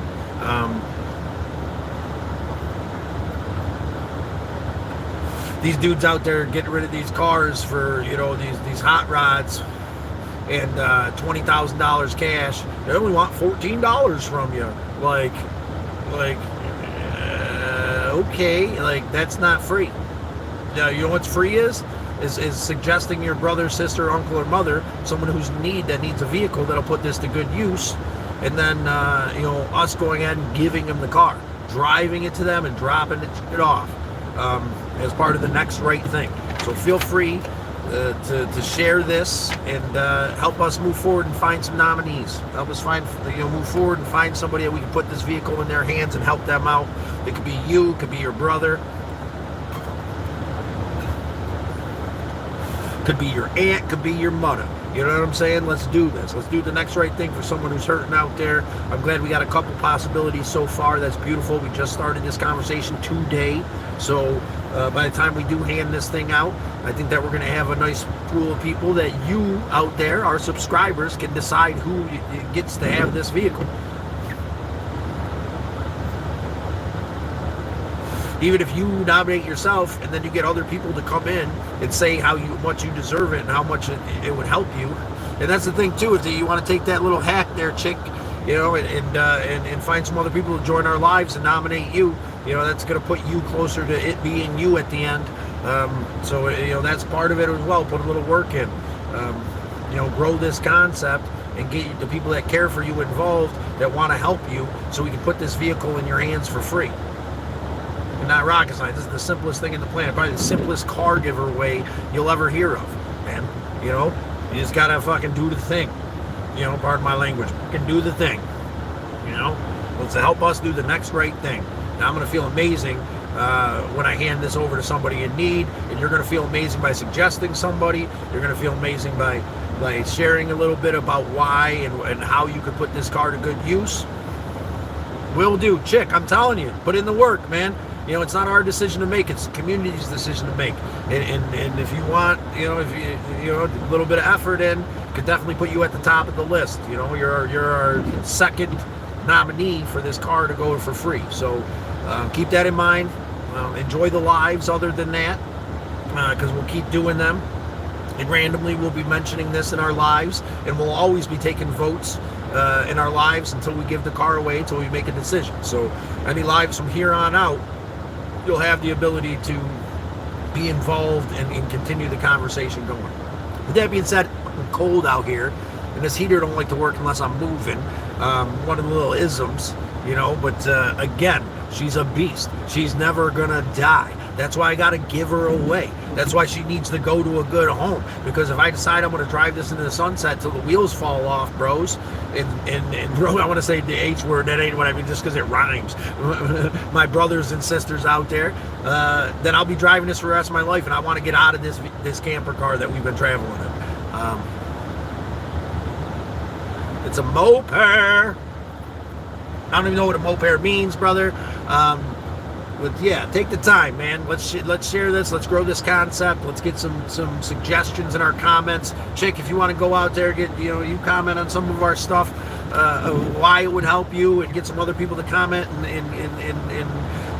These dudes out there getting rid of these cars for, these hot rods and $20,000 cash. They only want $14 from you. Okay, that's not free. You know what's free is suggesting your brother, sister, uncle, or mother, someone who's in need that needs a vehicle that'll put this to good use, and then us going ahead and giving them the car, driving it to them and dropping it off as part of the next right thing. So feel free to share this and help us move forward and find some nominees. Help us move forward and find somebody that we can put this vehicle in their hands and help them out. It could be you, it could be your brother, could be your aunt, could be your mother. You know what I'm saying? Let's do this. Let's do the next right thing for someone who's hurting out there. I'm glad we got a couple possibilities so far. That's beautiful. We just started this conversation today. So by the time we do hand this thing out, I think that we're going to have a nice pool of people that you out there, our subscribers, can decide who gets to have this vehicle. Even if you nominate yourself and then you get other people to come in and say how much you deserve it and how much it would help you. And that's the thing too, is that you want to take that little hack there, chick, and find some other people to join our lives and nominate you. That's going to put you closer to it being you at the end. So that's part of it as well. Put a little work in. Grow this concept and get the people that care for you involved, that want to help you, so we can put this vehicle in your hands for free. And not rocket science. This is the simplest thing in the planet. Probably the simplest car giveaway you'll ever hear of, man. You just gotta fucking do the thing. Pardon my language. Fucking do the thing. It's to help us do the next right thing. Now I'm gonna feel amazing when I hand this over to somebody in need, and you're gonna feel amazing by suggesting somebody. You're gonna feel amazing by sharing a little bit about why and how you could put this car to good use. Will do, chick. I'm telling you, put in the work, man. It's not our decision to make; it's the community's decision to make. And if you want, if you a little bit of effort in, could definitely put you at the top of the list. You're our second nominee for this car to go for free. So keep that in mind. Enjoy the lives. Other than that, because we'll keep doing them, and randomly we'll be mentioning this in our lives, and we'll always be taking votes in our lives until we give the car away, until we make a decision. So any lives from here on out, you'll have the ability to be involved and continue the conversation going. With that being said, it's cold out here, and this heater don't like to work unless I'm moving. One of the little isms, but again, she's a beast. She's never gonna die. That's why I gotta give her away. That's why she needs to go to a good home. Because if I decide I'm gonna drive this into the sunset till the wheels fall off, bros, and bro, I want to say the H word, that ain't what I mean, just because it rhymes. My brothers and sisters out there, then I'll be driving this for the rest of my life, and I want to get out of this camper car that we've been traveling in. It's a moped. I don't even know what a moped means, brother. yeah, take the time, man. Let's share this. Let's grow this concept. Let's get some suggestions in our comments. Chick, if you want to go out there, you comment on some of our stuff, why it would help you, and get some other people to comment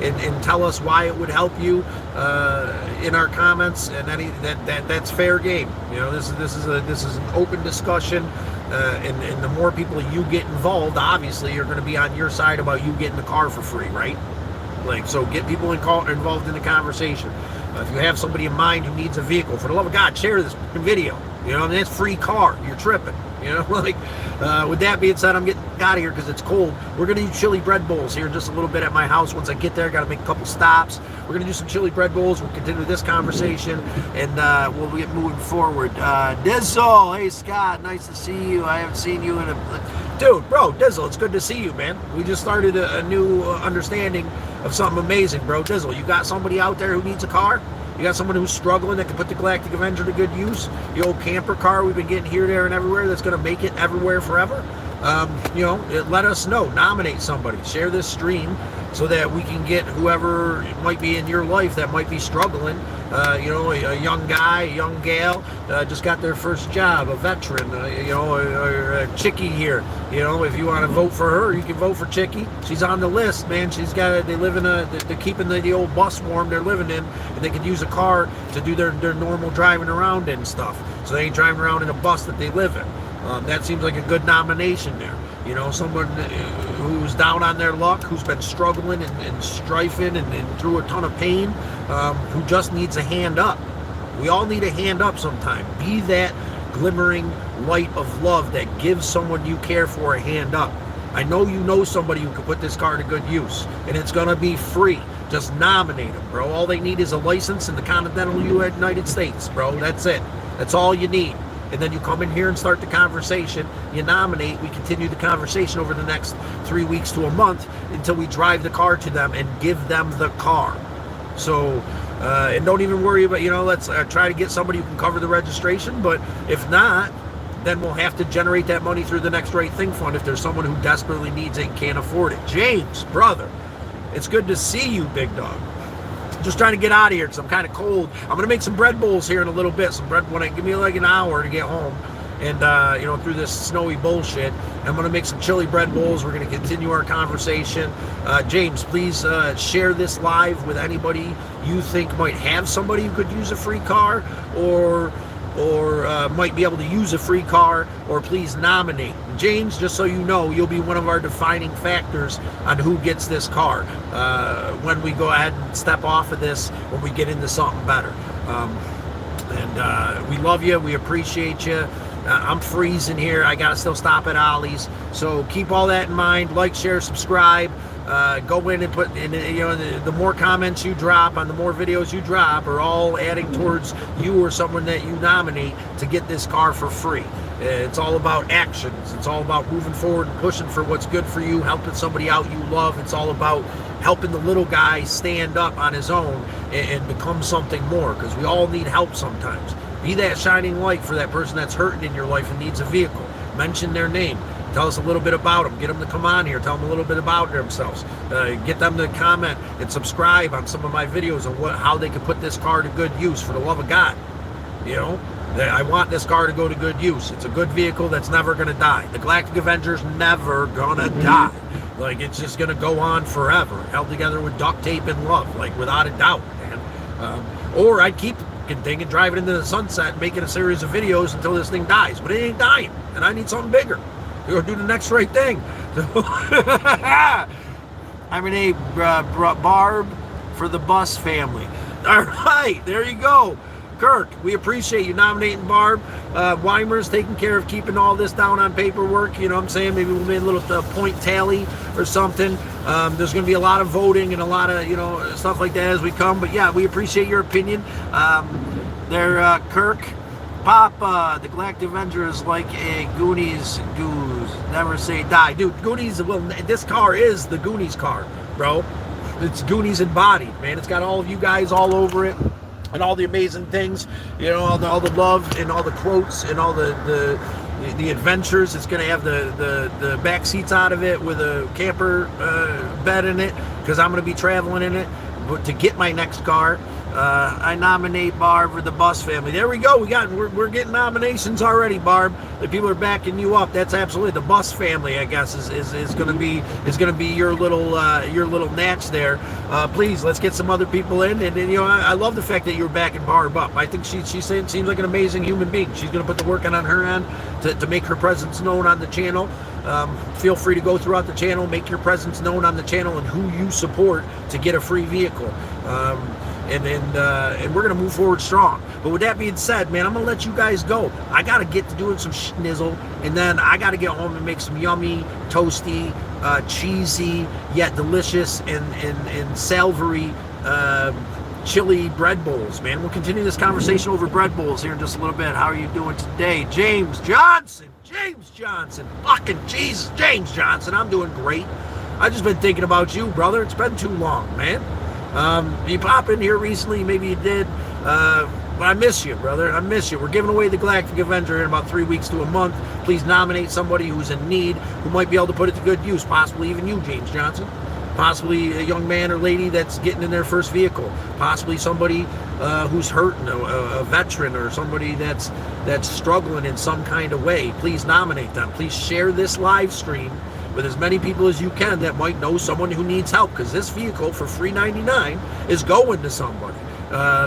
and tell us why it would help you in our comments. And that's fair game. This is an open discussion, and the more people you get involved, obviously, are going to be on your side about you getting the car for free, right? So get people involved in the conversation. If you have somebody in mind who needs a vehicle, for the love of God, share this video. It's free car. You're tripping. With that being said, I'm getting out of here because it's cold. We're going to do chili bread bowls here in just a little bit at my house. Once I get there, got to make a couple stops. We're going to do some chili bread bowls. We'll continue this conversation, and we'll get moving forward. Dizzle, hey Scott, nice to see you. I haven't seen you in Dude, bro, Dizzle, it's good to see you, man. We just started a new understanding of something amazing, bro. Dizzle, you got somebody out there who needs a car? You got someone who's struggling that can put the Galactic Avenger to good use? The old camper car we've been getting here, there, and everywhere that's going to make it everywhere forever? Let us know. Nominate somebody. Share this stream so that we can get whoever might be in your life that might be struggling. A young guy, a young gal, just got their first job, a veteran, or a chickie here. If you want to vote for her, you can vote for Chickie. She's on the list, man. They live in they're keeping the old bus warm they're living in, and they could use a car to do their normal driving around and stuff. So they ain't driving around in a bus that they live in. That seems like a good nomination there. Someone who's down on their luck, who's been struggling and strifing and through a ton of pain, who just needs a hand up. We all need a hand up sometime. Be that glimmering light of love that gives someone you care for a hand up. I know you know somebody who can put this car to good use, and it's going to be free. Just nominate them, bro. All they need is a license in the continental United States, bro. That's it. That's all you need. And then you come in here and start the conversation. You nominate. We continue the conversation over the next 3 weeks to a month until we drive the car to them and give them the car. So, and don't even worry about, let's try to get somebody who can cover the registration. But if not, then we'll have to generate that money through the Next Right Thing Fund if there's someone who desperately needs it and can't afford it. James, brother, it's good to see you, big dog. Just trying to get out of here because I'm kind of cold. I'm going to make some bread bowls here in a little bit. Give me like an hour to get home. And, through this snowy bullshit, I'm going to make some chili bread bowls. We're going to continue our conversation. James, please share this live with anybody you think might have somebody who could use a free car or might be able to use a free car, or please nominate. James, just so you know, you'll be one of our defining factors on who gets this car when we go ahead and step off of this, when we get into something better. We love you. We appreciate you. I'm freezing here. I got to still stop at Ollie's. So keep all that in mind. Like, share, subscribe. Go in and put in, the more comments you drop on the more videos you drop are all adding towards you or someone that you nominate to get this car for free. It's all about actions. It's all about moving forward and pushing for what's good for you, helping somebody out you love. It's all about helping the little guy stand up on his own and become something more, because we all need help sometimes. Be that shining light for that person that's hurting in your life and needs a vehicle. Mention their name. Tell us a little bit about them. Get them to come on here. Tell them a little bit about themselves. Get them to comment and subscribe on some of my videos on how they can put this car to good use, for the love of God. I want this car to go to good use. It's a good vehicle that's never going to die. The Galactic Avenger's never going to die. It's just going to go on forever, held together with duct tape and love, without a doubt, man. Or I'd keep the thing and drive it into the sunset and making a series of videos until this thing dies. But it ain't dying, and I need something bigger. We're going to do the next right thing. I'm an Barb for the Bus family. All right, there you go. Kirk, we appreciate you nominating Barb. Weimer's taking care of keeping all this down on paperwork. You know what I'm saying? Maybe we'll make a little point tally or something. There's going to be a lot of voting and a lot of, stuff like that as we come. But yeah, we appreciate your opinion. Kirk. Papa, the Galactic Avenger is like a Goonies goose. Never say die. Dude, Goonies, well, this car is the Goonies car, bro. It's Goonies embodied, man. It's got all of you guys all over it and all the amazing things, all the love and all the quotes and all the adventures. It's going to have the back seats out of it with a camper bed in it, because I'm going to be traveling in it. to get my next car. I nominate Barb for the Bus family. There we go. We're getting nominations already, Barb. The people are backing you up. That's absolutely the Bus family. I guess is going to be your little natch there. Please, let's get some other people in. And you know, I love the fact that you're backing Barb up. I think she seems like an amazing human being. She's going to put the work in on her end to make her presence known on the channel. Feel free to go throughout the channel, make your presence known on the channel and who you support to get a free vehicle. And we're going to move forward strong. But with that being said, man, I'm going to let you guys go. I got to get to doing some schnizzle, and then I got to get home and make some yummy, toasty, cheesy, yet delicious and savory chili bread bowls, man. We'll continue this conversation over bread bowls here in just a little bit. How are you doing today? James Johnson, fucking Jesus, James Johnson. I'm doing great. I've just been thinking about you, brother. It's been too long, man. You pop in here recently, maybe you did, but I miss you, brother. I miss you. We're giving away the Galactic Avenger in about 3 weeks to a month. Please nominate somebody who's in need, who might be able to put it to good use, possibly even you, James Johnson. Possibly a young man or lady that's getting in their first vehicle. Possibly somebody who's hurting, a veteran, or somebody that's struggling in some kind of way. Please nominate them. Please share this live stream with as many people as you can that might know someone who needs help, because this vehicle for $3.99 is going to somebody,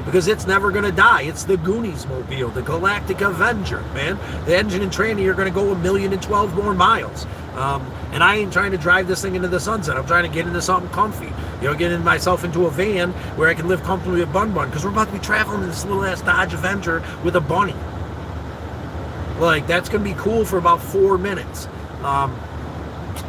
because it's never going to die. It's the Goonies mobile, the Galactic Avenger, man. The engine and training are going to go 1,012 more miles. And I ain't trying to drive this thing into the sunset. I'm trying to get into something comfy, you know, getting myself into a van where I can live comfortably with Bun, because we're about to be traveling in this little ass Dodge Avenger with a bunny. Like, that's going to be cool for about 4 minutes.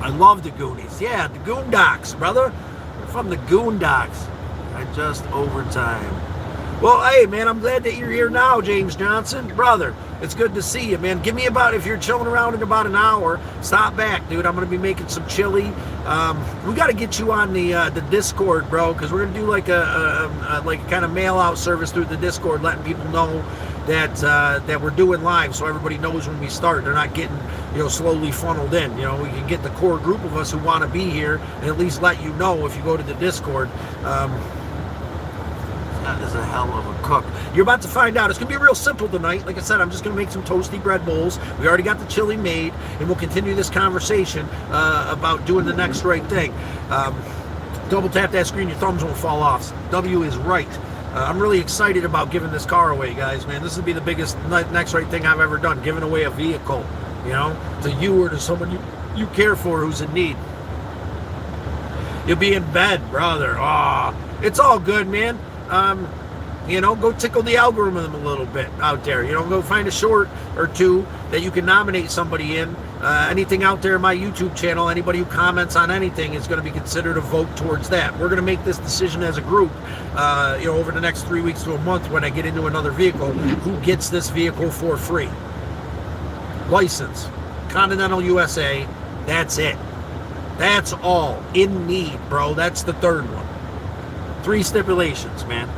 I love the Goonies. Yeah, the Goondocks, brother. We're from the Goondocks. I just overtime. Well, hey, man, I'm glad that you're here now, James Johnson. Brother, it's good to see you, man. Give me about, if you're chilling around in about an hour, stop back, dude. I'm going to be making some chili. We got to get you on the Discord, bro, because we're going to do like a kind of mail-out service through the Discord, letting people know that we're doing live, so everybody knows when we start. They're not getting, you know, slowly funneled in. You know, we can get the core group of us who want to be here and at least let you know if you go to the Discord. That is a hell of a cook. You're about to find out. It's going to be real simple tonight. Like I said, I'm just going to make some toasty bread bowls. We already got the chili made, and we'll continue this conversation about doing the next right thing. Double tap that screen, your thumbs won't fall off. W is right. I'm really excited about giving this car away, guys, man. This will be the biggest next right thing I've ever done, giving away a vehicle, you know, to you or to someone you care for who's in need. You'll be in bed, brother. It's all good, man. You know, go tickle the algorithm a little bit out there. You know, go find a short or two that you can nominate somebody in. Anything out there in my YouTube channel, anybody who comments on anything is going to be considered a vote towards that. We're going to make this decision as a group, you know, over the next 3 weeks to a month when I get into another vehicle, who gets this vehicle for free. License, Continental USA, that's it. That's all. In need, bro. That's the third one. 3 stipulations, man.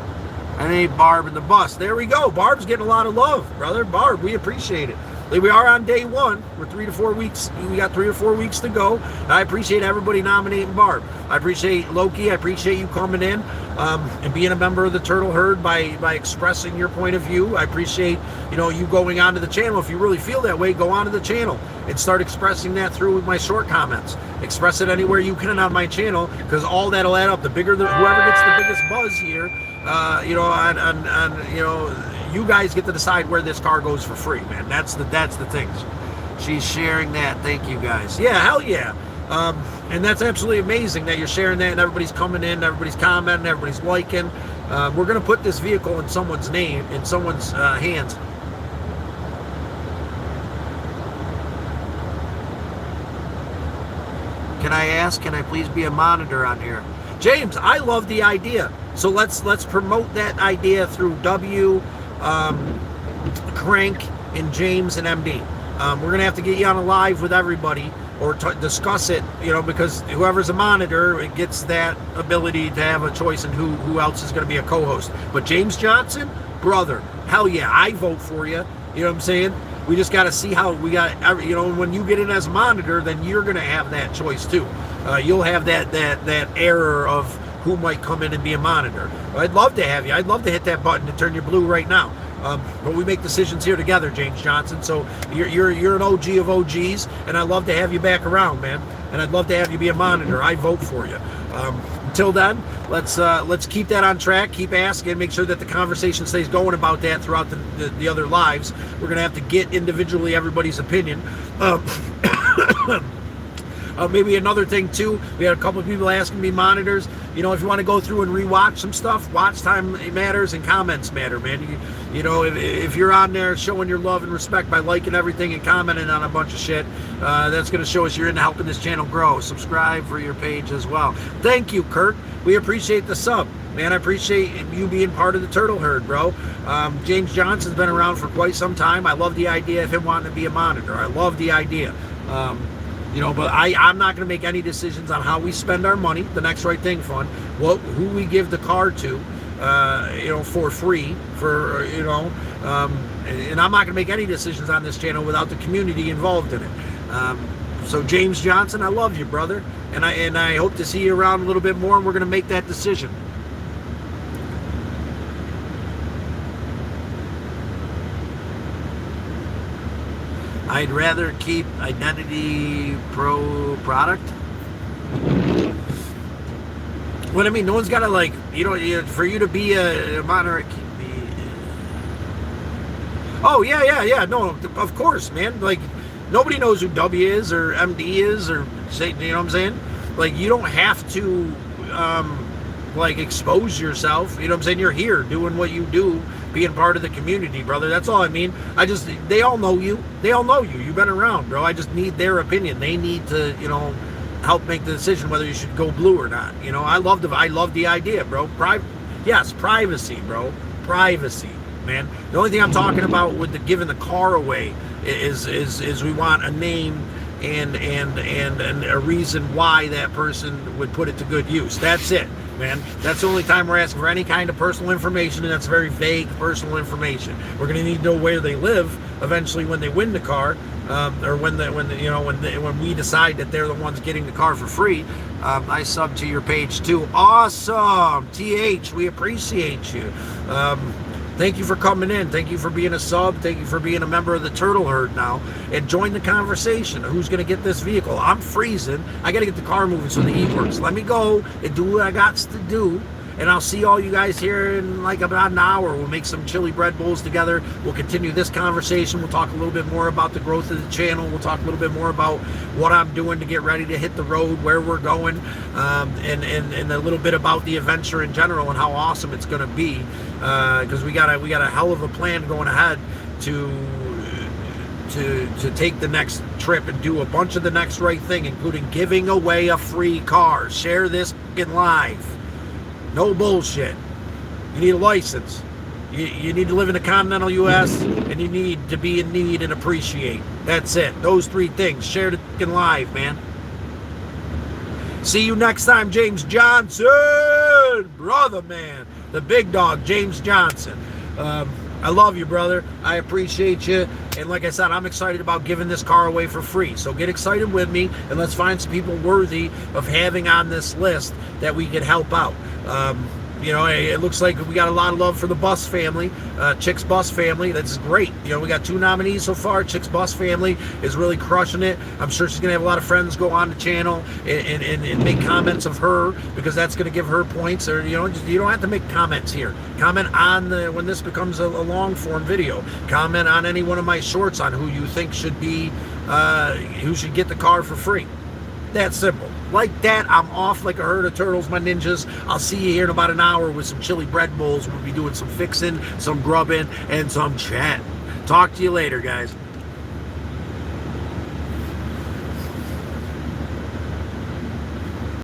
I need Barb in the bus. There we go. Barb's getting a lot of love, brother. Barb, we appreciate it. We are on day 1. We're 3 to 4 weeks. We got 3 or 4 weeks to go. I appreciate everybody nominating Barb. I appreciate Loki. I appreciate you coming in and being a member of the Turtle Herd by expressing your point of view. I appreciate, you know, you going onto the channel. If you really feel that way, go onto the channel and start expressing that through my short comments. Express it anywhere you can on my channel, because all that'll add up. The bigger, whoever gets the biggest buzz here, you know, you know, you guys get to decide where this car goes for free, man. That's the thing. She's sharing that. Thank you, guys. Yeah, hell yeah. And that's absolutely amazing that you're sharing that, and everybody's coming in, everybody's commenting, everybody's liking. We're going to put this vehicle in someone's name, in someone's hands. Can I ask, can I please be a monitor on here? James, I love the idea. So let's promote that idea through W, Crank, and James, and MD. We're going to have to get you on a live with everybody, or discuss it, you know, because whoever's a monitor, it gets that ability to have a choice in who else is going to be a co-host. But James Johnson, brother, hell yeah, I vote for you. You know what I'm saying? We just got to see how we got, you know, when you get in as a monitor, then you're going to have that choice too. You'll have that error of who might come in and be a monitor. I'd love to have you. I'd love to hit that button to turn you blue right now. But we make decisions here together, James Johnson. So you're an OG of OGs, and I'd love to have you back around, man. And I'd love to have you be a monitor. I vote for you. Until then, let's keep that on track. Keep asking. Make sure that the conversation stays going about that throughout the other lives. We're gonna have to get individually everybody's opinion. Maybe another thing too, we had a couple of people asking me monitors. You know, if you want to go through and rewatch some stuff, watch time matters and comments matter, man. You know, if you're on there showing your love and respect by liking everything and commenting on a bunch of shit, that's going to show us you're into helping this channel grow. Subscribe for your page as well. Thank you, Kurt. We appreciate the sub. Man, I appreciate you being part of the turtle herd, bro. James Johnson's been around for quite some time. I love the idea of him wanting to be a monitor. I love the idea. You know, but I'm not going to make any decisions on how we spend our money, the Next Right Thing Fund, who we give the car to, you know, for free, you know, and I'm not going to make any decisions on this channel without the community involved in it. So James Johnson, I love you, brother, and I hope to see you around a little bit more, and we're going to make that decision. I'd rather keep Identity Pro product. What I mean, no one's got to, like, you know, for you to be a monitor. Oh, yeah. No, of course, man. Like, nobody knows who W is or MD is, or say, you know what I'm saying? Like, you don't have to, like, expose yourself. You know what I'm saying? You're here doing what you do, being part of the community, brother. That's all I mean. They all know you. They all know you. You've been around, bro. I just need their opinion. They need to, you know, help make the decision whether you should go blue or not. You know, I love the idea, bro. Yes, privacy, bro. Privacy, man. The only thing I'm talking about with giving the car away is we want a name and a reason why that person would put it to good use. That's it, man. That's the only time we're asking for any kind of personal information, and that's very vague personal information. We're going to need to know where they live eventually when they win the car, or when we decide that they're the ones getting the car for free. I sub to your page too. Awesome, TH. We appreciate you. Thank you for coming in. Thank you for being a sub. Thank you for being a member of the turtle herd now. And join the conversation. Who's going to get this vehicle? I'm freezing. I got to get the car moving so the heat works. Let me go and do what I got to do. And I'll see all you guys here in like about an hour. We'll make some chili bread bowls together. We'll continue this conversation. We'll talk a little bit more about the growth of the channel. We'll talk a little bit more about what I'm doing to get ready to hit the road, where we're going, and a little bit about the adventure in general and how awesome it's going to be. Because we got a hell of a plan going ahead to take the next trip and do a bunch of the next right thing, including giving away a free car. Share this in live. No bullshit. You need a license. You need to live in the continental U.S. and you need to be in need and appreciate. That's it. Those three things. Share it in live, man. See you next time, James Johnson, brother, man. The big dog, James Johnson. I love you, brother. I appreciate you. And like I said, I'm excited about giving this car away for free. So get excited with me, and let's find some people worthy of having on this list that we can help out. You know, it looks like we got a lot of love for the Bus family, Chick's Bus family. That's great. You know, we got 2 nominees so far. Chick's Bus family is really crushing it. I'm sure she's going to have a lot of friends go on the channel and make comments of her, because that's going to give her points. Or, you know, you don't have to make comments here. Comment on when this becomes a long form video. Comment on any one of my shorts on who you think should be, who should get the car for free. That simple. Like that, I'm off like a herd of turtles, my ninjas. I'll see you here in about an hour with some chili bread bowls. We'll be doing some fixing, some grubbing, and some chat. Talk to you later, guys.